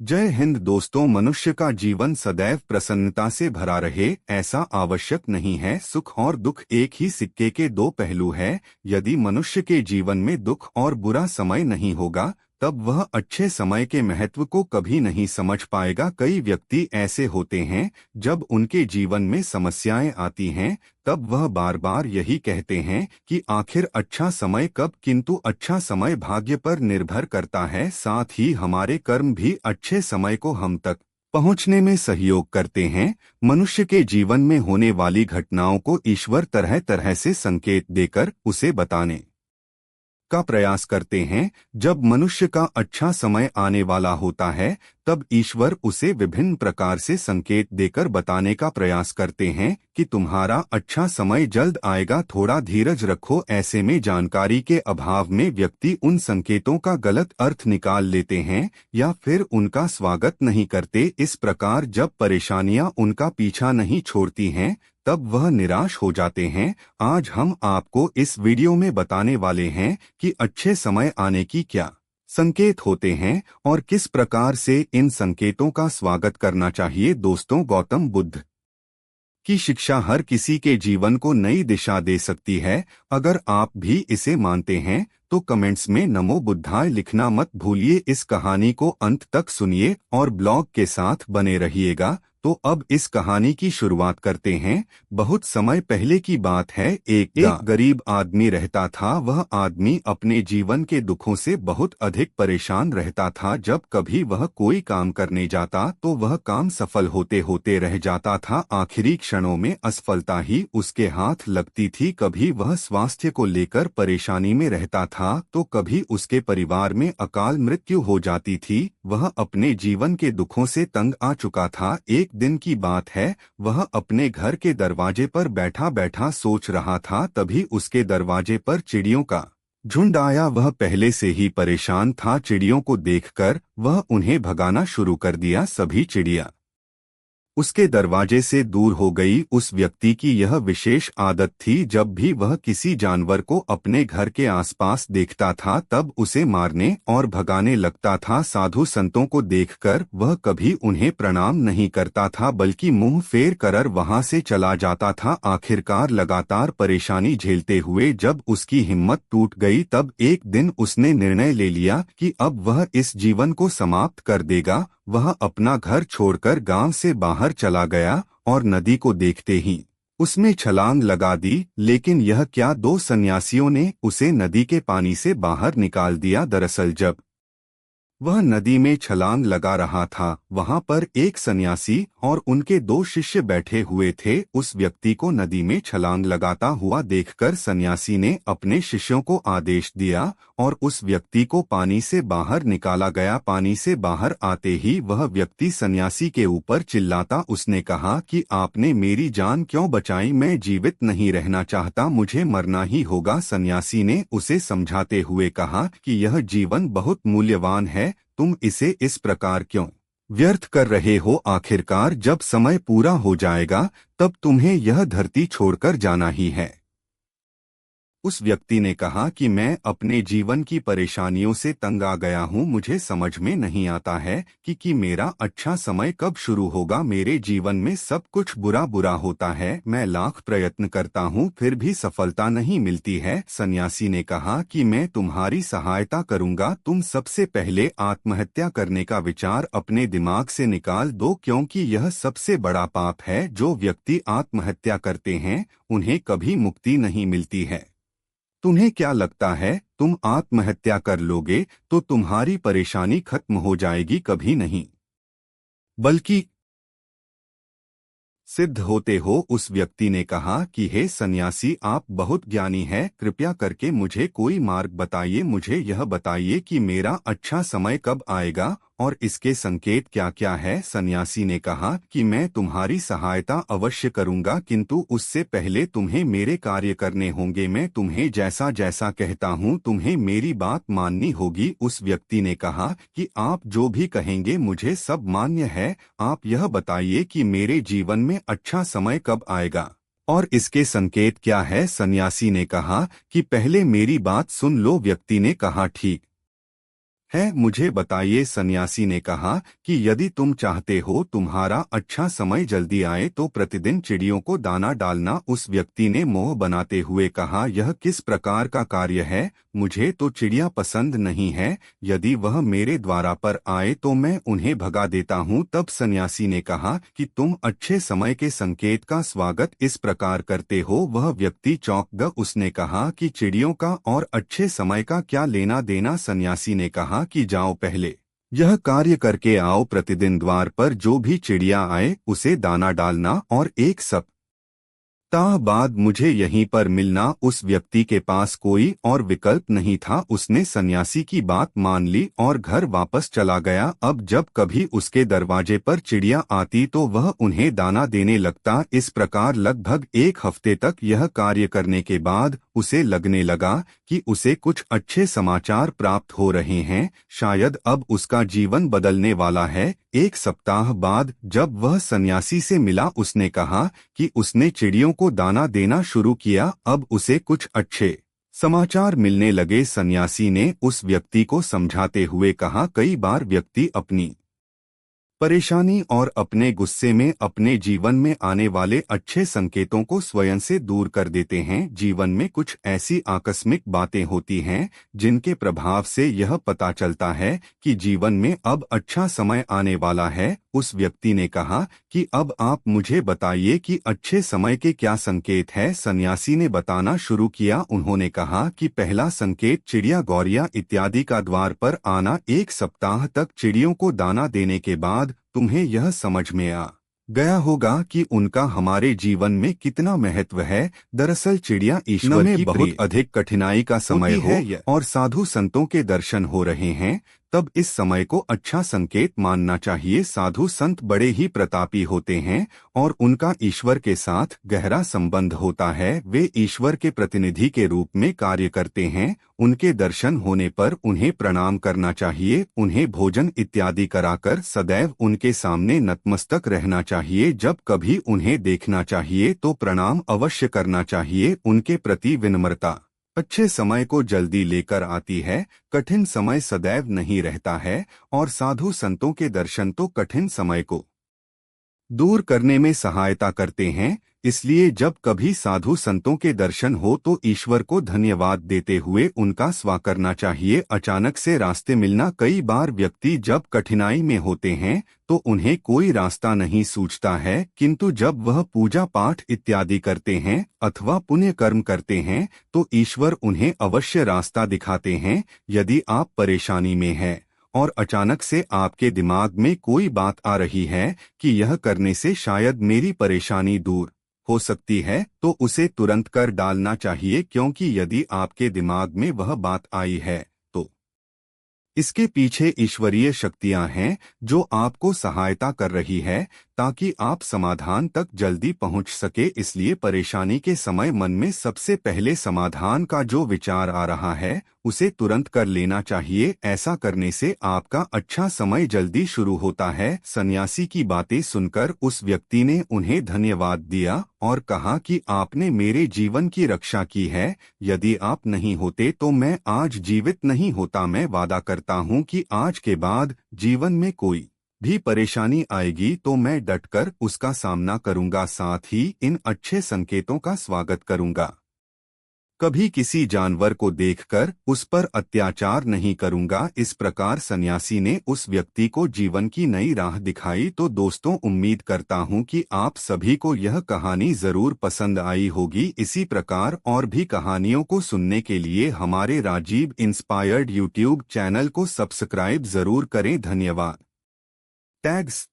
जय हिंद दोस्तों। मनुष्य का जीवन सदैव प्रसन्नता से भरा रहे ऐसा आवश्यक नहीं है। सुख और दुख एक ही सिक्के के दो पहलू है। यदि मनुष्य के जीवन में दुख और बुरा समय नहीं होगा तब वह अच्छे समय के महत्व को कभी नहीं समझ पाएगा। कई व्यक्ति ऐसे होते हैं जब उनके जीवन में समस्याएं आती हैं तब वह बार बार यही कहते हैं कि आखिर अच्छा समय कब, किंतु अच्छा समय भाग्य पर निर्भर करता है। साथ ही हमारे कर्म भी अच्छे समय को हम तक पहुंचने में सहयोग करते हैं। मनुष्य के जीवन में होने वाली घटनाओं को ईश्वर तरह तरह से संकेत देकर उसे बताने का प्रयास करते हैं। जब मनुष्य का अच्छा समय आने वाला होता है तब ईश्वर उसे विभिन्न प्रकार से संकेत देकर बताने का प्रयास करते हैं कि तुम्हारा अच्छा समय जल्द आएगा, थोड़ा धीरज रखो। ऐसे में जानकारी के अभाव में व्यक्ति उन संकेतों का गलत अर्थ निकाल लेते हैं या फिर उनका स्वागत नहीं करते। इस प्रकार जब परेशानियां उनका पीछा नहीं छोड़ती हैं तब वह निराश हो जाते हैं। आज हम आपको इस वीडियो में बताने वाले हैं कि अच्छे समय आने की क्या संकेत होते हैं और किस प्रकार से इन संकेतों का स्वागत करना चाहिए। दोस्तों, गौतम बुद्ध की शिक्षा हर किसी के जीवन को नई दिशा दे सकती है। अगर आप भी इसे मानते हैं तो कमेंट्स में नमो बुद्धाय लिखना मत भूलिए। इस कहानी को अंत तक सुनिए और ब्लॉग के साथ बने रहिएगा। तो अब इस कहानी की शुरुआत करते हैं। बहुत समय पहले की बात है। एक गरीब आदमी रहता था। वह आदमी अपने जीवन के दुखों से बहुत अधिक परेशान रहता था। जब कभी वह कोई काम करने जाता तो वह काम सफल होते होते रह जाता था। आखिरी क्षणों में असफलता ही उसके हाथ लगती थी। कभी वह स्वास्थ्य को लेकर परेशानी में रहता था तो कभी उसके परिवार में अकाल मृत्यु हो जाती थी। वह अपने जीवन के दुखों से तंग आ चुका था। एक दिन की बात है, वह अपने घर के दरवाजे पर बैठा बैठा सोच रहा था। तभी उसके दरवाजे पर चिड़ियों का झुंड आया। वह पहले से ही परेशान था। चिड़ियों को देखकर वह उन्हें भगाना शुरू कर दिया। सभी चिड़िया उसके दरवाजे से दूर हो गई। उस व्यक्ति की यह विशेष आदत थी, जब भी वह किसी जानवर को अपने घर के आसपास देखता था तब उसे मारने और भगाने लगता था। साधु संतों को देखकर वह कभी उन्हें प्रणाम नहीं करता था बल्कि मुंह फेर कर वहां से चला जाता था। आखिरकार लगातार परेशानी झेलते हुए जब उसकी हिम्मत टूट गई तब एक दिन उसने निर्णय ले लिया कि अब वह इस जीवन को समाप्त कर देगा। वह अपना घर छोड़कर गांव से बाहर चला गया और नदी को देखते ही उसमें छलांग लगा दी। लेकिन यह क्या, दो सन्यासियों ने उसे नदी के पानी से बाहर निकाल दिया। दरअसल जब वह नदी में छलांग लगा रहा था वहां पर एक सन्यासी और उनके दो शिष्य बैठे हुए थे। उस व्यक्ति को नदी में छलांग लगाता हुआ देखकर सन्यासी ने अपने शिष्यों को आदेश दिया और उस व्यक्ति को पानी से बाहर निकाला गया। पानी से बाहर आते ही वह व्यक्ति सन्यासी के ऊपर चिल्लाता। उसने कहा कि आपने मेरी जान क्यों बचाई? मैं जीवित नहीं रहना चाहता, मुझे मरना ही होगा। सन्यासी ने उसे समझाते हुए कहा कि यह जीवन बहुत मूल्यवान है, तुम इसे इस प्रकार क्यों व्यर्थ कर रहे हो? आखिरकार जब समय पूरा हो जाएगा तब तुम्हें यह धरती छोड़कर जाना ही है। उस व्यक्ति ने कहा कि मैं अपने जीवन की परेशानियों से तंग आ गया हूँ। मुझे समझ में नहीं आता है कि मेरा अच्छा समय कब शुरू होगा। मेरे जीवन में सब कुछ बुरा बुरा होता है। मैं लाख प्रयत्न करता हूँ फिर भी सफलता नहीं मिलती है। सन्यासी ने कहा कि मैं तुम्हारी सहायता करूँगा। तुम सबसे पहले आत्महत्या करने का विचार अपने दिमाग से निकाल दो, क्योंकि यह सबसे बड़ा पाप है। जो व्यक्ति आत्महत्या करते हैं उन्हें कभी मुक्ति नहीं मिलती है। तुम्हें क्या लगता है, तुम आत्महत्या कर लोगे तो तुम्हारी परेशानी खत्म हो जाएगी? कभी नहीं, बल्कि सिद्ध होते हो। उस व्यक्ति ने कहा कि हे सन्यासी, आप बहुत ज्ञानी हैं, कृपया करके मुझे कोई मार्ग बताइए। मुझे यह बताइए कि मेरा अच्छा समय कब आएगा और इसके संकेत क्या क्या है। सन्यासी ने कहा कि मैं तुम्हारी सहायता अवश्य करूंगा, किंतु उससे पहले तुम्हें मेरे कार्य करने होंगे। मैं तुम्हें जैसा जैसा कहता हूँ तुम्हें मेरी बात माननी होगी। उस व्यक्ति ने कहा कि आप जो भी कहेंगे मुझे सब मान्य है। आप यह बताइए कि मेरे जीवन में अच्छा समय कब आएगा और इसके संकेत क्या है। सन्यासी ने कहा कि पहले मेरी बात सुन लो। व्यक्ति ने कहा ठीक है, मुझे बताइए। सन्यासी ने कहा कि यदि तुम चाहते हो तुम्हारा अच्छा समय जल्दी आए तो प्रतिदिन चिड़ियों को दाना डालना। उस व्यक्ति ने मोह बनाते हुए कहा, यह किस प्रकार का कार्य है? मुझे तो चिड़िया पसंद नहीं है। यदि वह मेरे द्वारा पर आए तो मैं उन्हें भगा देता हूँ। तब सन्यासी ने कहा कि तुम अच्छे समय के संकेत का स्वागत इस प्रकार करते हो। वह व्यक्ति चौंक गया। उसने कहा कि चिड़ियों का और अच्छे समय का क्या लेना देना? सन्यासी ने कहा कि जाओ, पहले यह कार्य करके आओ। प्रतिदिन द्वार पर जो भी चिड़िया आए उसे दाना डालना और एक सप्ताह बाद मुझे यहीं पर मिलना। उस व्यक्ति के पास कोई और विकल्प नहीं था। उसने सन्यासी की बात मान ली और घर वापस चला गया। अब जब कभी उसके दरवाजे पर चिड़िया आती तो वह उन्हें दाना देने लगता। इस प्रकार लगभग एक हफ्ते तक यह कार्य करने के बाद उसे लगने लगा कि उसे कुछ अच्छे समाचार प्राप्त हो रहे हैं। शायद अब उसका जीवन बदलने वाला है। एक सप्ताह बाद जब वह सन्यासी से मिला, उसने कहा कि उसने चिड़ियों को दाना देना शुरू किया। अब उसे कुछ अच्छे समाचार मिलने लगे। सन्यासी ने उस व्यक्ति को समझाते हुए कहा, कई बार व्यक्ति अपनी परेशानी और अपने गुस्से में अपने जीवन में आने वाले अच्छे संकेतों को स्वयं से दूर कर देते हैं। जीवन में कुछ ऐसी आकस्मिक बातें होती हैं जिनके प्रभाव से यह पता चलता है कि जीवन में अब अच्छा समय आने वाला है। उस व्यक्ति ने कहा कि अब आप मुझे बताइए कि अच्छे समय के क्या संकेत है? सन्यासी ने बताना शुरू किया। उन्होंने कहा कि पहला संकेत चिड़िया, गौरिया इत्यादि का द्वार पर आना। एक सप्ताह तक चिड़ियों को दाना देने के बाद तुम्हें यह समझ में आ गया होगा कि उनका हमारे जीवन में कितना महत्व है। दरअसल चिड़िया ईश्वर में बहुत अधिक कठिनाई का समय हो और साधु संतों के दर्शन हो रहे हैं, तब इस समय को अच्छा संकेत मानना चाहिए। साधु संत बड़े ही प्रतापी होते हैं और उनका ईश्वर के साथ गहरा संबंध होता है। वे ईश्वर के प्रतिनिधि के रूप में कार्य करते हैं। उनके दर्शन होने पर उन्हें प्रणाम करना चाहिए। उन्हें भोजन इत्यादि कराकर सदैव उनके सामने नतमस्तक रहना चाहिए। जब कभी उन्हें देखना चाहिए तो प्रणाम अवश्य करना चाहिए। उनके प्रति विनम्रता अच्छे समय को जल्दी लेकर आती है, कठिन समय सदैव नहीं रहता है। और साधु संतों के दर्शन तो कठिन समय को दूर करने में सहायता करते हैं। इसलिए जब कभी साधु संतों के दर्शन हो तो ईश्वर को धन्यवाद देते हुए उनका स्वागत करना चाहिए। अचानक से रास्ते मिलना। कई बार व्यक्ति जब कठिनाई में होते हैं तो उन्हें कोई रास्ता नहीं सूझता है, किंतु जब वह पूजा पाठ इत्यादि करते हैं अथवा पुण्य कर्म करते हैं तो ईश्वर उन्हें अवश्य रास्ता दिखाते हैं। यदि आप परेशानी में हैं और अचानक से आपके दिमाग में कोई बात आ रही है कि यह करने से शायद मेरी परेशानी दूर हो सकती है, तो उसे तुरंत कर डालना चाहिए, क्योंकि यदि आपके दिमाग में वह बात आई है तो इसके पीछे ईश्वरीय शक्तियां हैं जो आपको सहायता कर रही है ताकि आप समाधान तक जल्दी पहुंच सके। इसलिए परेशानी के समय मन में सबसे पहले समाधान का जो विचार आ रहा है उसे तुरंत कर लेना चाहिए। ऐसा करने से आपका अच्छा समय जल्दी शुरू होता है। सन्यासी की बातें सुनकर उस व्यक्ति ने उन्हें धन्यवाद दिया और कहा कि आपने मेरे जीवन की रक्षा की है। यदि आप नहीं होते तो मैं आज जीवित नहीं होता। मैं वादा करता हूँ कि आज के बाद जीवन में कोई भी परेशानी आएगी तो मैं डटकर उसका सामना करूंगा, साथ ही इन अच्छे संकेतों का स्वागत करूंगा। कभी किसी जानवर को देखकर उस पर अत्याचार नहीं करूंगा। इस प्रकार सन्यासी ने उस व्यक्ति को जीवन की नई राह दिखाई। तो दोस्तों, उम्मीद करता हूं कि आप सभी को यह कहानी जरूर पसंद आई होगी। इसी प्रकार और भी कहानियों को सुनने के लिए हमारे राजीव इंस्पायर्ड यूट्यूब चैनल को सब्सक्राइब जरूर करें। धन्यवाद। टैग्स।